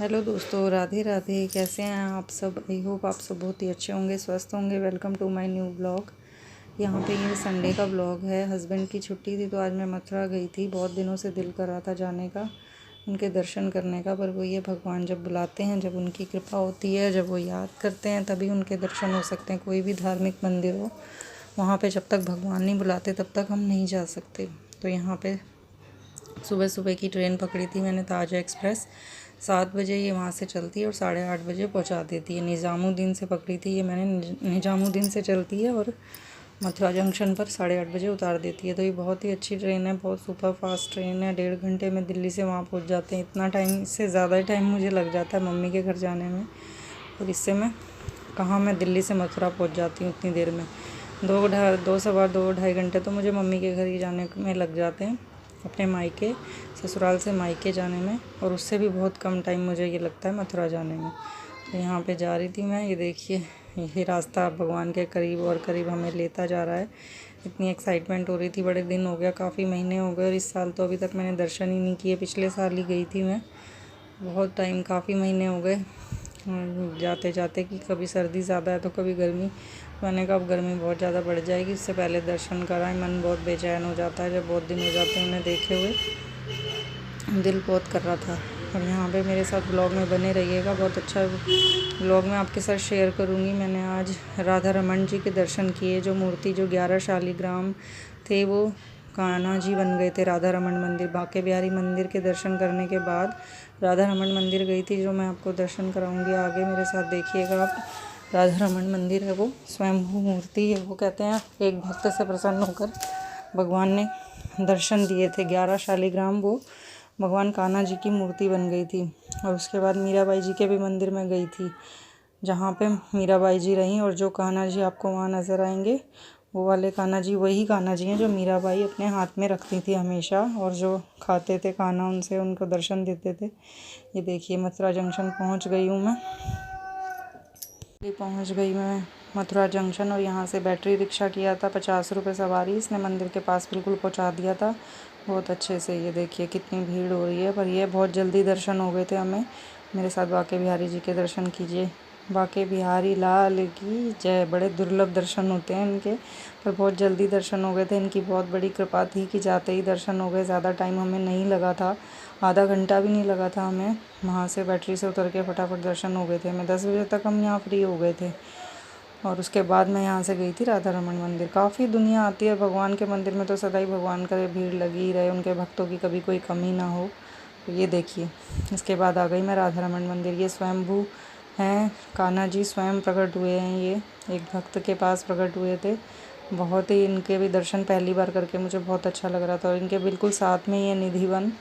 Hello दोस्तों, राधे राधे। कैसे हैं आप सब? आई होप आप सब बहुत ही अच्छे होंगे, स्वस्थ होंगे। Welcome to my new blog. यहाँ पे ये संडे का ब्लॉग है। हस्बैंड की छुट्टी थी तो आज मैं मथुरा गई थी। बहुत दिनों से दिल कर रहा था जाने का, उनके दर्शन करने का, पर वो ये भगवान जब बुलाते हैं, जब उनकी कृपा होती है, जब वो याद करते हैं, तभी उनके दर्शन हो सकते हैं। कोई भी धार्मिक मंदिर हो, वहाँ पे जब तक भगवान नहीं बुलाते तब तक हम नहीं जा सकते। तो यहाँ पे सुबह सुबह की ट्रेन पकड़ी थी मैंने, ताज एक्सप्रेस। 7 बजे ये वहाँ से चलती है और 8:30 बजे पहुँचा देती है। निज़ामुद्दीन से पकड़ी थी ये मैंने, निज़ामुद्दीन से चलती है और मथुरा जंक्शन पर 8:30 बजे उतार देती है। तो ये बहुत ही अच्छी ट्रेन है, बहुत सुपर फास्ट ट्रेन है। 1.5 घंटे में दिल्ली से वहाँ पहुँच जाते हैं। इतना टाइम, इससे ज़्यादा टाइम मुझे लग जाता है मम्मी के घर जाने में, और इससे मैं दिल्ली से मथुरा पहुँच जाती हूँ इतनी देर में। 2-2.25 घंटे तो मुझे मम्मी के घर ही जाने में लग जाते हैं, अपने मायके, ससुराल से मायके जाने में, और उससे भी बहुत कम टाइम मुझे ये लगता है मथुरा जाने में। तो यहाँ पे जा रही थी मैं। ये देखिए, यही रास्ता भगवान के करीब और करीब हमें लेता जा रहा है। इतनी एक्साइटमेंट हो रही थी, बड़े दिन हो गया, काफ़ी महीने हो गए, और इस साल तो अभी तक मैंने दर्शन ही नहीं किए। पिछले साल ही गई थी मैं, बहुत टाइम, काफ़ी महीने हो गए जाते जाते, कि कभी सर्दी ज़्यादा है तो कभी गर्मी। मैंने कहा अब गर्मी बहुत ज़्यादा बढ़ जाएगी, इससे पहले दर्शन कराएं। मन बहुत बेचैन हो जाता है जब बहुत दिन हो जाते हैं उन्हें देखे हुए, दिल बहुत कर रहा था। और यहाँ पे मेरे साथ ब्लॉग में बने रहिएगा, बहुत अच्छा ब्लॉग मैं आपके साथ शेयर करूँगी। मैंने आज राधा रमन जी के दर्शन किए। जो मूर्ति, जो 11 शालिग्राम थे, वो कान्हा जी बन गए थे राधा रमन मंदिर। बांके बिहारी मंदिर के दर्शन करने के बाद राधा रमन मंदिर गई थी, जो मैं आपको दर्शन कराऊंगी आगे। मेरे साथ देखिएगा आप। राधा रमन मंदिर है, वो स्वयंभू मूर्ति है। वो कहते हैं एक भक्त से प्रसन्न होकर भगवान ने दर्शन दिए थे। 11 शालिग्राम वो भगवान कान्हा जी की मूर्ति बन गई थी। और उसके बाद मीराबाई जी के भी मंदिर में गई थी, जहाँ पे मीराबाई जी रहीं। और जो कान्हा जी आपको वहाँ नज़र आएंगे, वो वाले कान्हा जी वही कान्हा जी हैं जो मीराबाई अपने हाथ में रखती थी हमेशा, और जो खाते थे कान्हा, उनसे उनको दर्शन देते थे। ये देखिए, मथुरा जंक्शन पहुँच गई हूँ मैं। मथुरा जंक्शन, और यहाँ से बैटरी रिक्शा किया था, 50 रुपये सवारी। इसने मंदिर के पास बिल्कुल पहुँचा दिया था बहुत अच्छे से। ये देखिए कितनी भीड़ हो रही है, पर ये बहुत जल्दी दर्शन हो गए थे हमें। मेरे साथ बांके बिहारी जी के दर्शन कीजिए। बांके बिहारी लाल की जय। बड़े दुर्लभ दर्शन होते हैं इनके, पर बहुत जल्दी दर्शन हो गए थे। इनकी बहुत बड़ी कृपा थी कि जाते ही दर्शन हो गए। ज़्यादा टाइम हमें नहीं लगा था, आधा घंटा भी नहीं लगा था हमें। वहाँ से बैटरी से उतर के फटाफट दर्शन हो गए थे हमें। 10 बजे तक हम यहाँ फ्री हो गए थे। और उसके बाद मैं यहाँ से गई थी राधा रमन मंदिर। काफ़ी दुनिया आती है भगवान के मंदिर में, तो सदा ही भगवान का भीड़ लगी ही रहे, उनके भक्तों की कभी कोई कमी ना हो। तो ये देखिए, इसके बाद आ गई मैं राधा रमन मंदिर। ये स्वयंभू हैं, कान्हा जी स्वयं प्रकट हुए हैं। ये एक भक्त के पास प्रकट हुए थे। बहुत ही इनके भी दर्शन पहली बार करके मुझे बहुत अच्छा लग रहा था। और इनके बिल्कुल साथ में ये निधिवन,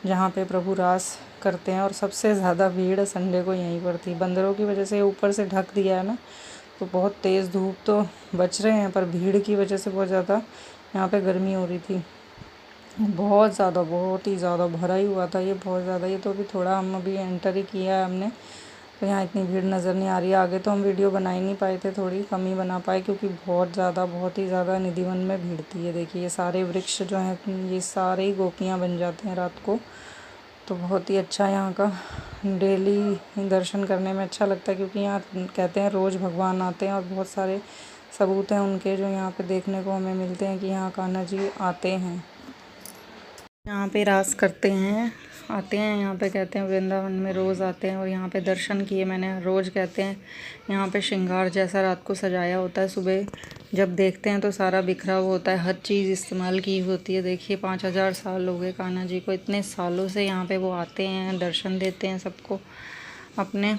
जहाँ पे प्रभु रास करते हैं। और सबसे ज़्यादा भीड़ संडे को यहीं पर थी। बंदरों की वजह से ऊपर से ढक दिया है ना, तो बहुत तेज़ धूप तो बच रहे हैं, पर भीड़ की वजह से बहुत ज़्यादा यहाँ पे गर्मी हो रही थी। बहुत ज़्यादा, बहुत ही ज़्यादा भरा ही हुआ था ये, बहुत ज़्यादा। ये तो अभी थोड़ा, हम अभी एंटर ही किया है हमने, तो यहाँ इतनी भीड़ नज़र नहीं आ रही है। आगे तो हम वीडियो बना ही नहीं पाए थे, थोड़ी कम ही बना पाए, क्योंकि बहुत ज़्यादा, बहुत ही ज़्यादा निधिवन में भीड़ थी। ये देखिए, ये सारे वृक्ष जो हैं, ये सारे ही गोपियाँ बन जाते हैं रात को। तो बहुत ही अच्छा यहाँ का डेली दर्शन करने में अच्छा लगता है, क्योंकि यहाँ कहते हैं रोज़ भगवान आते हैं, और बहुत सारे सबूत हैं उनके जो यहाँ पे देखने को हमें मिलते हैं कि यहाँ कान्हा जी आते हैं, यहाँ पे रास करते हैं, आते हैं यहाँ पे। कहते हैं वृंदावन में रोज़ आते हैं, और यहाँ पे दर्शन किए मैंने। रोज़ कहते हैं यहाँ पे श्रृंगार जैसा रात को सजाया होता है। सुबह जब देखते हैं तो सारा बिखरा हुआ होता है, हर चीज़ इस्तेमाल की होती है। देखिए, 5000 साल हो गए कान्हा जी को, इतने सालों से यहाँ पे वो आते हैं, दर्शन देते हैं सबको अपने।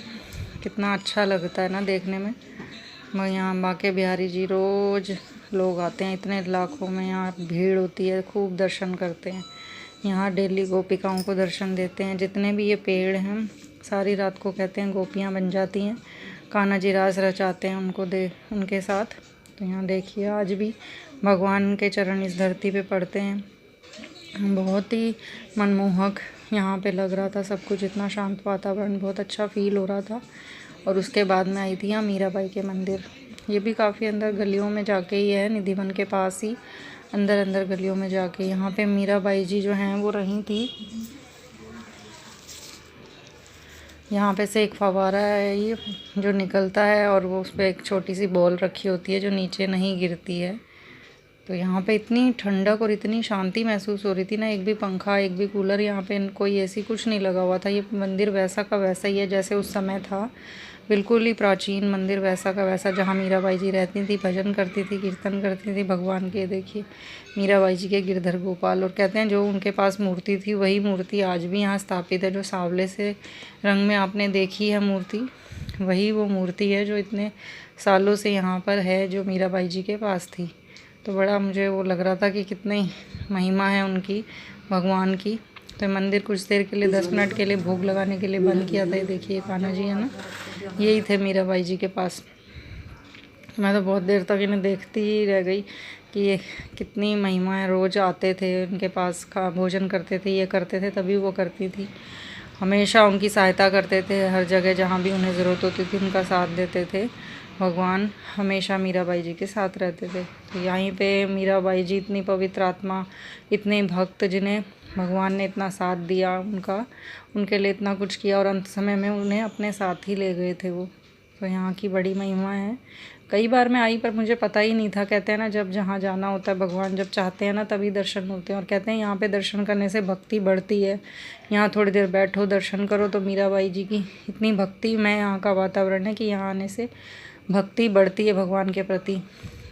कितना अच्छा लगता है ना देखने में। यहाँ बांके बिहारी जी रोज़ लोग आते हैं, इतने लाखों में यहाँ भीड़ होती है, खूब दर्शन करते हैं। यहाँ डेली गोपिकाओं को दर्शन देते हैं। जितने भी ये पेड़ हैं, सारी रात को कहते हैं गोपियाँ बन जाती हैं, कान्हा जी रास रचाते हैं उनके साथ। तो यहाँ देखिए, आज भी भगवान के चरण इस धरती पे पड़ते हैं। बहुत ही मनमोहक यहाँ पे लग रहा था सब कुछ, इतना शांत वातावरण, बहुत अच्छा फील हो रहा था। और उसके बाद मैं आई थी यहाँ मीराबाई के मंदिर। ये भी काफ़ी अंदर गलियों में जाके ही है, निधिवन के पास ही, अंदर गलियों में जाके। यहाँ पे मीराबाई जी जो हैं वो रही थी, यहाँ पे से एक फव्वारा है ये जो निकलता है और वो उस पर एक छोटी सी बॉल रखी होती है जो नीचे नहीं गिरती है। तो यहाँ पे इतनी ठंडक और इतनी शांति महसूस हो रही थी ना, एक भी पंखा एक भी कूलर यहाँ पे कोई एसी कुछ नहीं लगा हुआ था। ये मंदिर वैसा का वैसा ही है जैसे उस समय था, बिल्कुल ही प्राचीन मंदिर वैसा का वैसा, जहाँ मीराबाई जी रहती थी, भजन करती थी, कीर्तन करती थी भगवान के। देखिए मीराबाई जी के गिरधर गोपाल, और कहते हैं जो उनके पास मूर्ति थी वही मूर्ति आज भी यहाँ स्थापित है। जो सांवले से रंग में आपने देखी है मूर्ति, वही वो मूर्ति है जो इतने सालों से यहाँ पर है, जो मीराबाई जी के पास थी। तो बड़ा मुझे वो लग रहा था कि कितनी महिमा है उनकी, भगवान की। तो मंदिर कुछ देर के लिए 10 मिनट के लिए भोग लगाने के लिए बंद किया था। ये देखिए कान्हा जी है ना, यही थे मीराबाई जी के पास। मैं तो बहुत देर तक इन्हें देखती ही रह गई कि ये कितनी महिमा है। रोज़ आते थे उनके पास, खा भोजन करते थे, ये करते थे तभी वो करती थी। हमेशा उनकी सहायता करते थे, हर जगह जहाँ भी उन्हें ज़रूरत होती थी उनका साथ देते थे। भगवान हमेशा मीराबाई जी के साथ रहते थे। तो यहीं पे मीराबाई जी इतनी पवित्र आत्मा, इतने भक्त जिन्हें भगवान ने इतना साथ दिया, उनके लिए इतना कुछ किया, और अंत समय में उन्हें अपने साथ ही ले गए थे वो। तो यहाँ की बड़ी महिमा है। कई बार मैं आई पर मुझे पता ही नहीं था। कहते हैं ना जब जहाँ जाना होता है भगवान जब चाहते हैं ना तभी दर्शन होते हैं। और कहते हैं यहाँ पे दर्शन करने से भक्ति बढ़ती है। यहाँ थोड़ी देर बैठो, दर्शन करो, तो मीराबाई जी की इतनी भक्ति में यहाँ का वातावरण है कि यहाँ आने से भक्ति बढ़ती है भगवान के प्रति।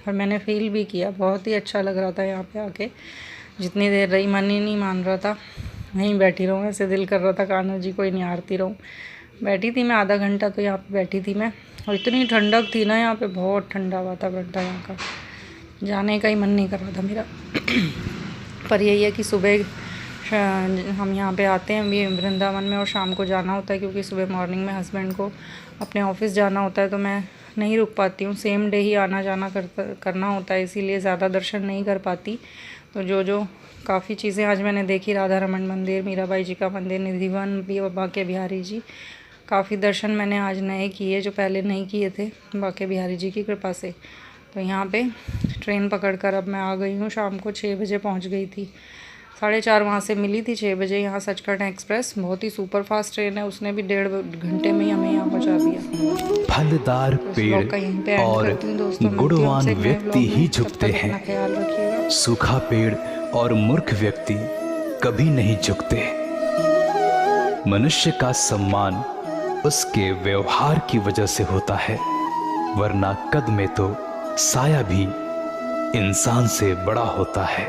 और मैंने फील भी किया, बहुत ही अच्छा लग रहा था यहाँ पे आके। जितनी देर रही मन ही नहीं मान रहा था, वहीं बैठी रहूँ, ऐसे दिल कर रहा था कान्हा जी को ही निहारती रहूँ। बैठी थी मैं आधा घंटा, तो यहाँ पे बैठी थी मैं, और इतनी ठंडक थी ना यहाँ पे, बहुत ठंडा वातावरण था यहाँ का, जाने का ही मन नहीं कर रहा था मेरा। पर यही है कि सुबह हम यहाँ पे आते हैं भी वृंदावन में, और शाम को जाना होता है क्योंकि सुबह मॉर्निंग में हस्बैंड को अपने ऑफिस जाना होता है, तो मैं नहीं रुक पाती हूँ। सेम डे ही आना जाना करना होता है, इसीलिए ज़्यादा दर्शन नहीं कर पाती। तो जो काफ़ी चीज़ें आज मैंने देखी, राधा रमन मंदिर, मीराबाई जी का मंदिर, निधिवन भी, बांके बिहारी जी, काफ़ी दर्शन मैंने आज नए किए जो पहले नहीं किए थे बांके बिहारी जी की कृपा से। तो यहाँ पे ट्रेन पकड़कर अब मैं आ गई हूँ। शाम को 6 बजे पहुँच गई थी, 4:30 वहाँ से मिली थी, 6 बजे यहाँ सचखंड एक्सप्रेस, बहुत ही सुपर फास्ट ट्रेन है, उसने भी 1.5 घंटे में ही हमें यहाँ पहुँचा दिया। फलदार पेड़ और गुणवान व्यक्ति ही झुकते हैं, सूखा पेड़ और मूर्ख व्यक्ति कभी नहीं झुकते। मनुष्य का सम्मान उसके व्यवहार की वजह से होता है, वरना कद में तो साया भी इंसान से बड़ा होता है।